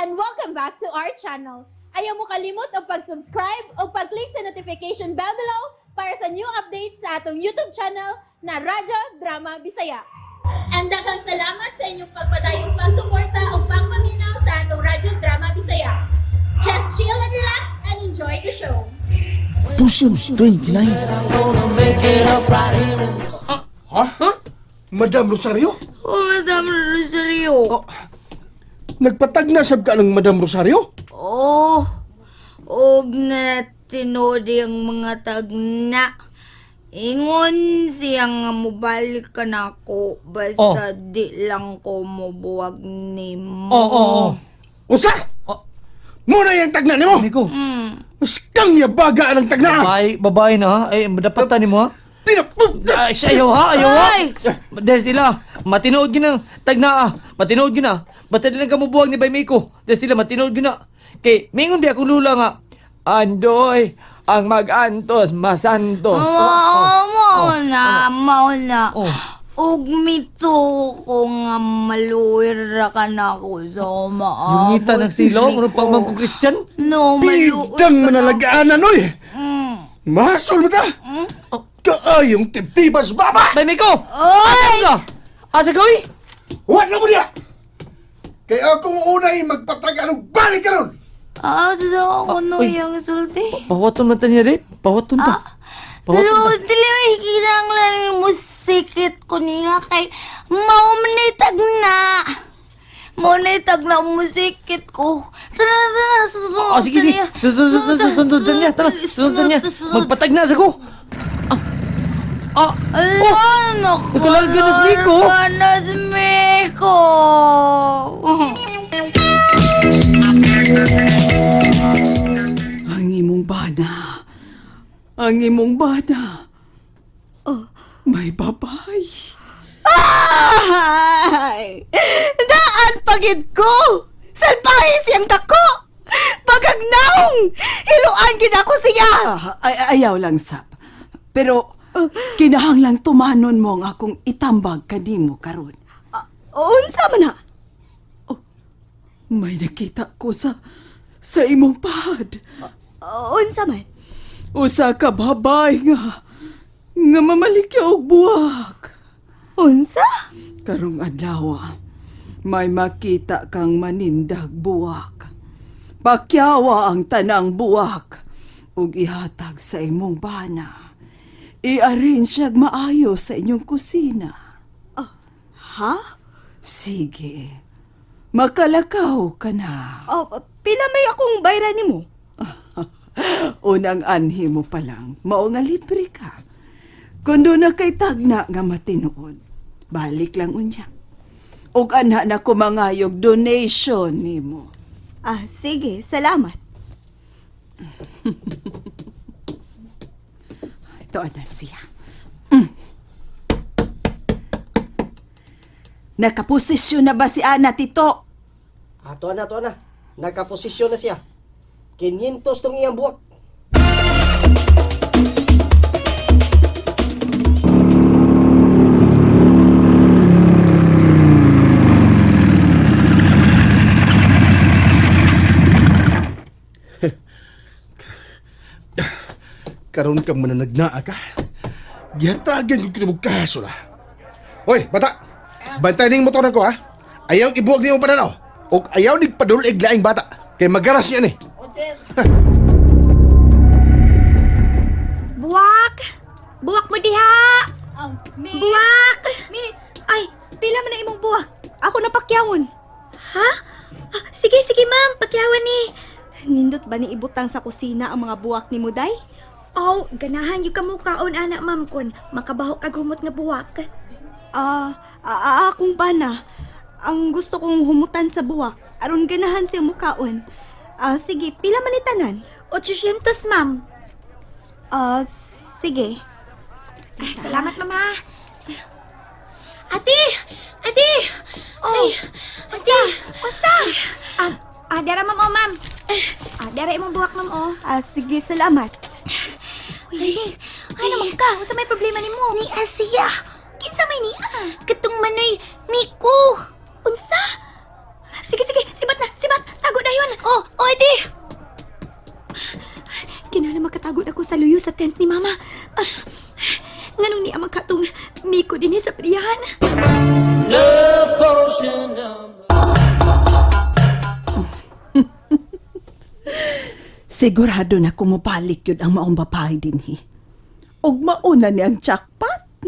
and welcome back to our channel. Ayaw mo kalimot o pag-subscribe o pag-click sa notification bell below para sa new updates sa atong YouTube channel na Radyo Drama Bisaya. And daghang salamat sa inyong pagpadayong pagsuporta o pagpaminaw sa atong Radyo Drama Bisaya. Just chill and relax and enjoy the show. Pushing 29. Ha? Madam Rosario? Oh, Madam Rosario. Oh, nagpatag na sab ka ng Madam Rosario? Oh, og na tinodi ang mga tagna. Ingon siyang nga mobalik ka na ako basta di lang ko mobuwag ni mo. Oo. Usa? Oh. Muna yung tagna ni mo? Miko, Mas kang yabaga ang tagna. babae na ha? Ay, madapatan ni mo ha? Pinapunta! Ay, siya ayaw ha? Ayaw ha? Ay! Des nila, matinood yun ang tagna ha? Matinood yun ha? Basta nilang kamubuhag ni Bay Miko. Des nila, matinood yun ha? Kay, mingon di akong lula nga. Andoy, ang mag-antos, masantos. Mauna. Oh. Og mito ko nga maluwir ka na ako sa umaabot. Yung ngita ng stilo, ano pang mangko Christian? No, maluwir Bidang manalagaanan, oy! Mahasol mo ta! Kaayong tibtibas, baba! Bay Miko! Oy! Ano ka? Asa ka, uy? Huwag na mo niya! Kaya akong unay magpatag anong balik ka ron! Daw ako no Uy. yung sulti. Pawaton man tayo rin? Pawaton ta. Pero dili may kinanglan mo sikit ko niya kay maumanitag na. Maunitag na musikit ko. Tara, susunod. Sige. Sunod niya. Tara, sunod niya. Magpatag na sa ko. Ano ko? nakalarga na si Miko. Na si Miko. Ang imong bana. Ang imong bana. May babay. Ay! Daan pagid ko! Salpahin siyang dako! Pagagnaong! Hiluan gid ako siya! Ayaw lang, Sap. Pero, kinahanglang tumanon mo ang akong itambag kanimo karon. Unsa man na? May nakita ko sa imong pahad. Unsa man? Usa ka babay nga mamalikya og buwak. Unsa? Karong adlaw, may makita kang manindag buwak. Pakyawa ang tanang buwak ug ihatag sa imong bana. I-arrange siyag maayo sa inyong kusina. Ha? Sige, makalakaw ka na. Pila may akong bayra nimo? Unang anhi mo pa lang, mao nga libre ka. Kung doon na kay tagna nga matinood, balik lang unya. Og ana na kumangayog donation nimo. Sige, salamat. Ito na siya. Nakaposisyon na ba si Ana, Tito? Ato na. Nakaposisyon na siya. 500 tong iyang buwak. Karon ka mananagnaa ka. Gihatagan yung kinamugkaso na. Hoy, bata! Bantay ning motor ko, ha? Ayaw ibuwag niyo pananaw. O ayaw nigpadulig laing bata. Kay magaras niya ni. Buwak! Buwak mo diha! Buwak! Miss! Ay, pila man na imong buwak. Ako na pakyawon. Ha? Sige, ma'am. Pakyawan ni. Nindot ba ni ibutang sa kusina ang mga buwak ni Muday? Ganahan yung kamukaon, anak, ma'am, kun makabaho kagumot nga buwak. Akong bana. Ang gusto kong humutan sa buwak. Aron ganahan siya mukaon. Sige, pila man itanan? 800, ma'am. Sige. Salamat, mama. Ate! Ay, ate! Wasa? Dara, ma'am, ma'am. Dara imong buwak, ma'am, sige, salamat. Ay naman ka, unsa may problema nimo? Ni Asia. Kinsa may ni Katong manoy Miko. Unsa? Sige, sibat na, sibat. Sigurado na kumupalik yun ang maong babae dinhi. Og mauna niyang jackpot.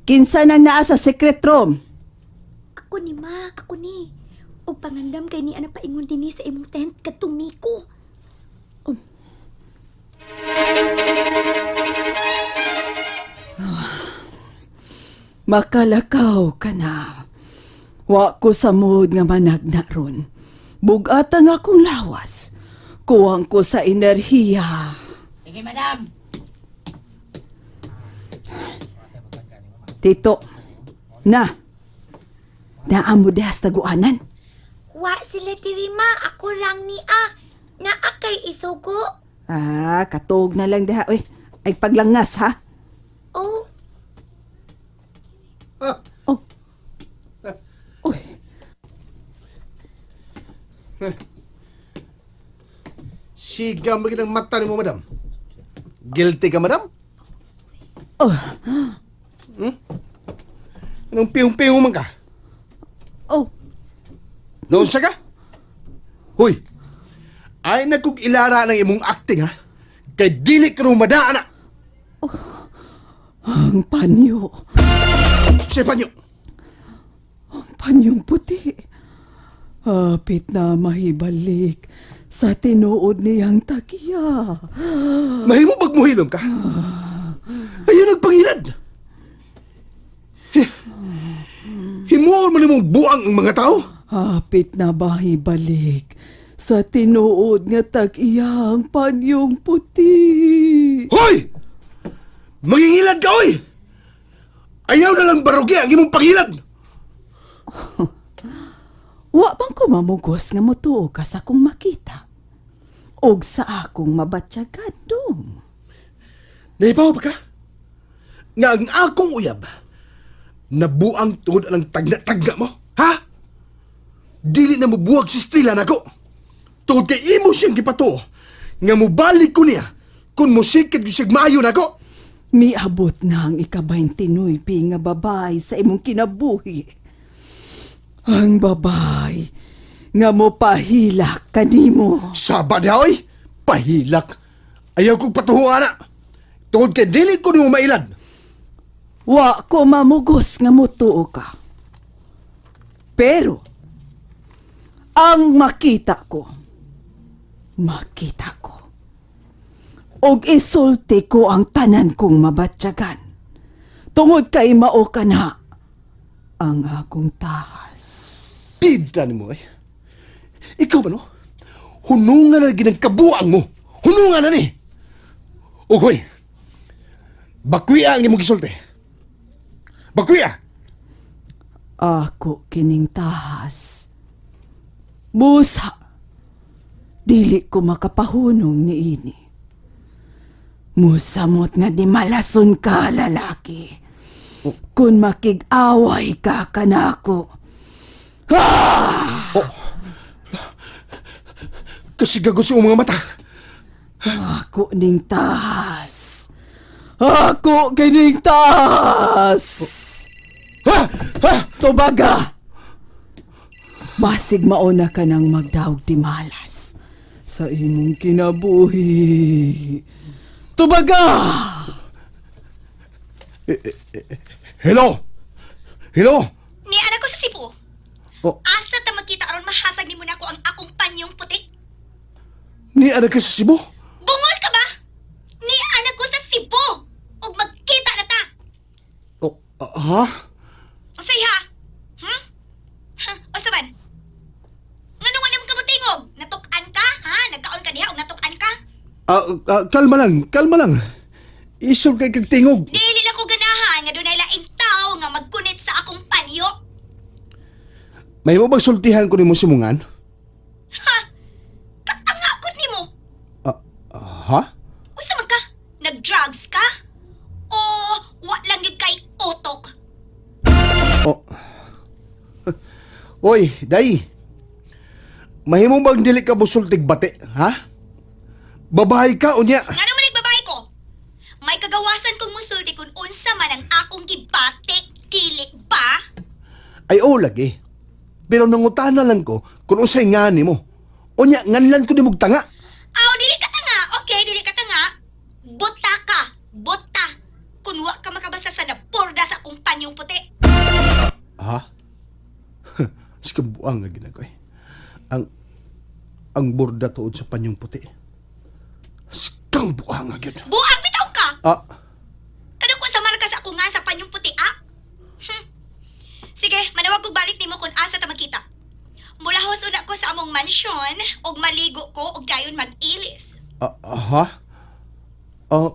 Kinsa nang naa sa secret room? Ako ni ma, ako ni. O pangandam kay ni ana paingon dinhi sa imong tent kadtong Miko. Makalakaw ka na. Wa ko sa mood nga managna ron. Bugata nga akong lawas. Kuwang ko sa enerhiya. Sige, madam. Tito, naamo dehas taguanan. Wa sila diri ma, ako rang ni naa kay isugo. Katog na lang deha. Uy, ay paglangas ha. Oh, Oh. Uy, Siga mo ng mata ni mo, madam. Guilty ka, madam? oh, Anong piyong-piyong man ka? oh. Noon siya ka? Hoy, ay nagkog ilara ng imong acting, ha? Kay dili ka nung madaan na. Ang panyo. Siya pa niyo. Ang panyong puti. Hapit na mahibalik sa tinuod niyang tagiya. Mahimo bag mo hilom ka? Ayaw nagpangilad. Himuon mo nimong buang ang mga tao? Hapit na mahibalik sa tinuod nga tagiya ang panyong puti. Hoy! Mangingilad ka, oy! Ayaw na lang barugi ang imong pangilad! Wa bang ko mamugos nga motuo ka sa akong makita? Og sa akong mabatyagan dong. Naibaw ba ka? Nga ang akong uyab, nabuang tungod ang tagna-tagna mo, ha? Dili na mubuwag si Stila na ko. Tungod kay imo siyang gipato, nga mubalik ko niya, kung musikid ko siyang maayo na ko. Miabot na ang ika-29 nga babae sa imong kinabuhi. Ang babae nga mo pahilak kanimo. Sabad ha, oy! Pahilak! Ayaw kong patuhuan na! Tungod kay dili ko ni mo mailad! Wa ko mamugos nga motuo ka. Pero, ang makita ko, og isulti ko ang tanan kong mabatyagan. Tungod kay mao ka na ang akong tahas. Pida ni mo, ay! Ikaw ba, no? Hunungan na ginang kabuang mo! Hunungan na ni! Ugoy! Bakwiya ang imong gisulti! Bakwiya! Ako kining tahas. Busa, dili ko makapahunong ni ini. Musamot nga di malason ka, lalaki. Kung makig-away ka kanako. Kasi gagos yung mga mata! Ako ning tahas. Ako kining tahas. Ha! Ha! Tubaga! Basig mauna ka nang magdaog di malas sa imong kinabuhi. Tubaga! Hello! Hello! ni anak ko sa Cebu. Oh, Asa ta magkita aron mahatag nimo nako ang akong panyong puti? ni anak ka sa Cebu? Bungol ka ba? Ni anak ko sa Cebu. Og magkita na ta. Oh, ha? Unsay ha? Usa man? Ngano nga naman ka mo tingog? Natuk-an ka? Ha? Nagkaon ka diha og natuk-an ka? Kalma lang. Isol kay kag tingog. Dili lang ko ganahan nga dunay laing tao nga magkunit sa akong panyo. May mo bang sultihan ko ni mo simungan? Ha? Katangakot nimo. Ha? Usa man ka? Nag-drugs ka? O wa lang yun kay utok? Oh. Oy, day. Mahimo bang dili ka busultig bate, ha? Babahay ka unya. Nga naman nagbabae ko. May kagawasan kong musulti kung unsa man ang akong gibate. Dili ba? Ay lagi. Pero nangutana lang ko kung unsay nga ni mo. Unya, nganlan ko di mo tanga. Aw, dili ka tanga. Okay, dili ka tanga. Buta ka. Buta. Kung wa ka makabasa sa naporda sa akong panyong puti. Ha? Sikabuang nga ginagoy. Ang borda tuod sa panyong puti. Sikabuang nga gid. Buang bitaw ka. Ah, Kadang ko sa marka sa ako nga sa panyong puti, ah? Sige, manawag ko balik nimo kung asa ta magkita. Mulahos una ko sa among mansyon, og maligo ko, og dayon mag-ilis. ha?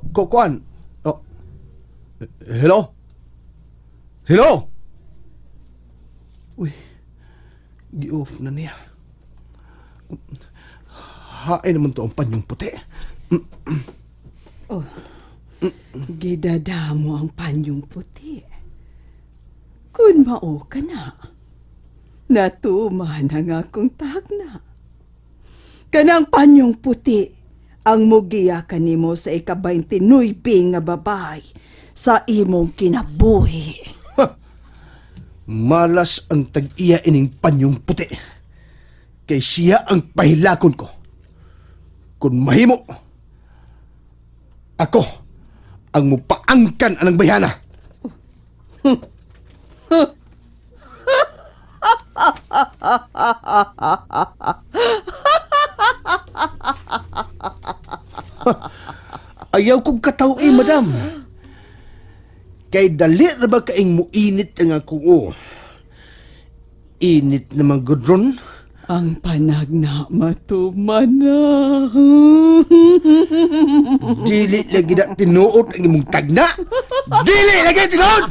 Kuan. Hello? Hello? Uy, gi-off na niya. Hain naman to ang panyong puti. Gidadamo ang panyong puti. Kun mao ka na, natuman ang akong tagna. Kanang panyong puti ang mugiya kanimo sa ika-29 nga babae sa imong kinabuhi. Malas ang tag-iya ining panyong puti. Kay siya ang pahilakon ko. Kung mahimo, ako ang mupaangkan anang bayana. Ayaw kong katawin, madam. Kay dali na ba kaing muinit ang ako? Init naman gudron. Ang panagna matuman na. Dili lagi na tinuod ang imong tagna. Dili lagi tinuod.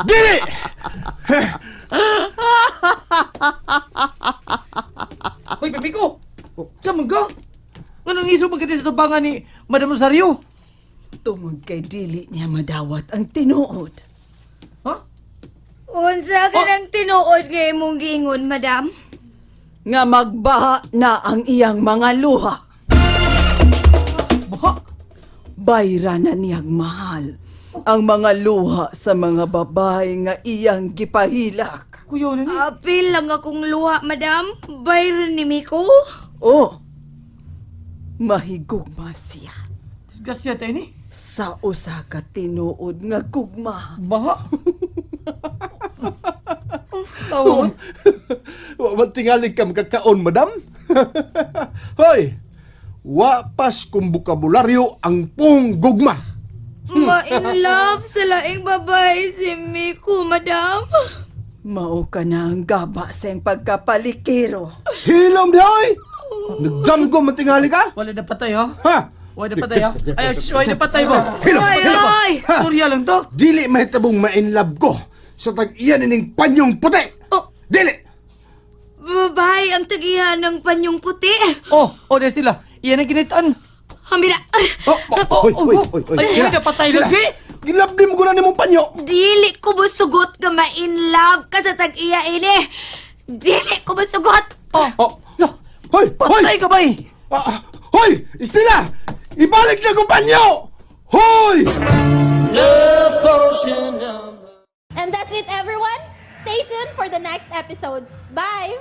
Dili. Hoy, Baby ko! Saan man ka? Anong iso magkati sa tubangan ni Madam Rosario? Tungod kay dili niya madawat ang tinuod. Ha? Unsa ka nang tinuod kay mong giingon, madam? Nga magbaha na ang iyang mga luha. Baha? Bayra na niyang mahal ang mga luha sa mga babae nga iyang gipahilak. Kuya, ano ni? Apil lang akong luha, madam. Bayron ni Miko. Oh, mahigugma siya Disgrasya tayo ni. sa usa ka tinuod nga gugma. Baha? Tawa man. Wa man tingali ka magkakaon, madam. Hoy. Wapas kung bukabularyo ang pung gugma. Ma-in love sa laing babae si Miko, madam. Mao ka na ang gaba sa iyang pagkapalikiro. Hilom di hoy. Nagdamgo man tingali ka? Wala na patay, ha? Ha? Wala na patay, ha? Ay, wala na patay ba? Hilom. Ay, Hilom. ay! Kurya lang to. Dili mahitabong ma-inlove ko sa tag-iyan ining panyong puti. Oh, Dili. babae ang tagihan ng panyong puti. Oh, dahil sila. Iyan ang ginitaan. Hamira, Hoy. Ay, Sila. na patay Sila. lagi. Gilabdi mo ko na ni mong panyo. dili ko musugot ka ma-in love ka sa tag-iya ini. Dili ko musugot. Oh. Hoy. Patay ka ba eh? Hoy. Sila. Ibalik na kong panyo. Hoy. And that's it, everyone. Stay tuned for the next episodes. Bye!